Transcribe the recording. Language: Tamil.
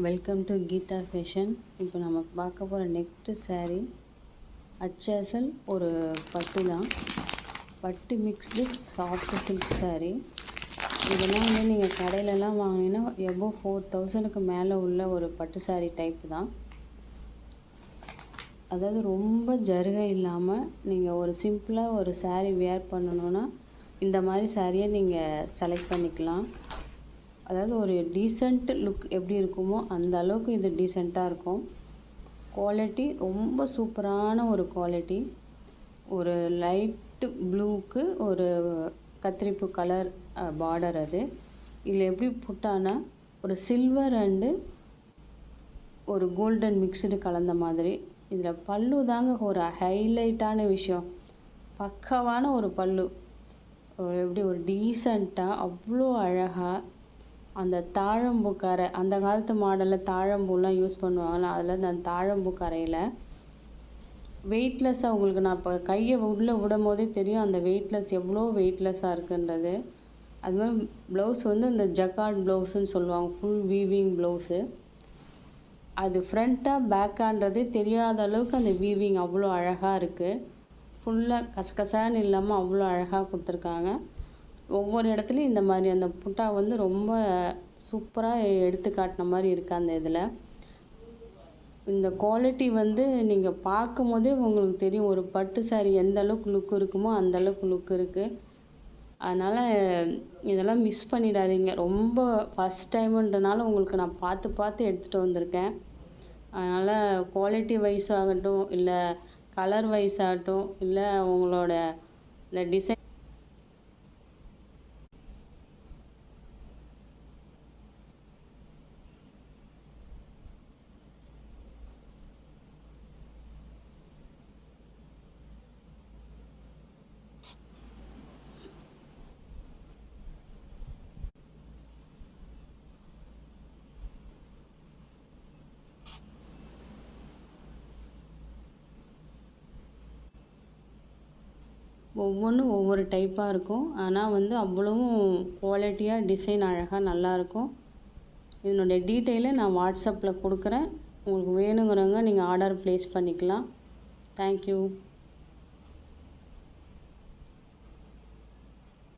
Welcome to Geetha fashion. இப்போ நம்ம பார்க்க போகிற நெக்ஸ்ட்டு saree அச்சாசல் ஒரு பட்டு தான். பட்டு மிக்ஸ்டு சாஃப்ட் சில்க் saree. இதெல்லாம் வந்து நீங்கள் கடையிலலாம் வாங்கினீங்கன்னா எபோவ் 4000க்கு மேலே உள்ள ஒரு பட்டு saree டைப்பு தான். அதாவது ரொம்ப ஜருகை இல்லாமல் நீங்கள் ஒரு சிம்பிளாக ஒரு saree வேர் பண்ணணுன்னா இந்த மாதிரி சாரியை நீங்கள் செலக்ட் பண்ணிக்கலாம். அதாவது ஒரு டீசெண்ட் லுக் எப்படி இருக்குமோ அந்த அளவுக்கு இது டீசெண்டாக இருக்கும். குவாலிட்டி ரொம்ப சூப்பரான ஒரு குவாலிட்டி. ஒரு லைட்டு ப்ளூவுக்கு ஒரு கத்திரிப்பு கலர் பார்டர். அது இதில் எப்படி புட்டானா ஒரு சில்வர் அண்டு ஒரு கோல்டன் மிக்ஸ்டு கலந்த மாதிரி. இதில் பல்லு தாங்க ஒரு ஹைலைட்டான விஷயம். பக்காவான ஒரு பல்லு, எப்படி ஒரு டீசெண்டாக அவ்வளோ அழகாக அந்த தாழம்பூ கரை, அந்த காலத்து மாடலில் தாழம்பூலாம் யூஸ் பண்ணுவாங்கள்ல, அதில் அந்த தாழம்பூ கரையில் வெயிட்லெஸ்ஸாக உங்களுக்கு நான் இப்போ கையை உள்ளே விடும் போதே தெரியும் அந்த வெயிட்லெஸ் எவ்வளோ வெயிட்லெஸ்ஸாக இருக்குன்றது. அதுமாதிரி ப்ளவுஸ் வந்து இந்த ஜக்கார்ட் ப்ளவுஸுன்னு சொல்லுவாங்க, ஃபுல் வீவிங் ப்ளவுஸு. அது ஃப்ரண்ட்டாக பேக்கான்றதே தெரியாத அளவுக்கு அந்த வீவிங் அவ்வளோ அழகாக இருக்குது. ஃபுல்லாக கசகசான்னு இல்லாமல் அவ்வளோ அழகாக கொடுத்துருக்காங்க. ஒவ்வொரு இடத்துலையும் இந்த மாதிரி அந்த புட்டா வந்து ரொம்ப சூப்பராக எடுத்து காட்டின மாதிரி இருக்குது அந்த இதில். இந்த குவாலிட்டி வந்து நீங்கள் பார்க்கும் போதே உங்களுக்கு தெரியும் ஒரு பட்டு saree எந்த அளவுக்கு லுக் இருக்குமோ அந்த அளவுக்கு லுக் இருக்குது. அதனால் இதெல்லாம் மிஸ் பண்ணிடாதீங்க. ரொம்ப ஃபஸ்ட் டைமுன்றனால உங்களுக்கு நான் பார்த்து எடுத்துகிட்டு வந்திருக்கேன். அதனால் குவாலிட்டி வைஸ் ஆகட்டும், இல்லை கலர் வைஸ் ஆகட்டும், இல்லை உங்களோட இந்த டிசைன் ஒவ்வொன்றும் ஒவ்வொரு டைப்பாக இருக்கும். ஆனால் வந்து அவ்வளவும் குவாலிட்டியாக டிசைன் அழகாக நல்லாயிருக்கும். இதனுடைய டீட்டெயிலை நான் வாட்ஸ்அப்பில் கொடுக்குறேன். உங்களுக்கு வேணுங்கிறவங்க நீங்கள் ஆர்டர் ப்ளேஸ் பண்ணிக்கலாம். தேங்க்யூ.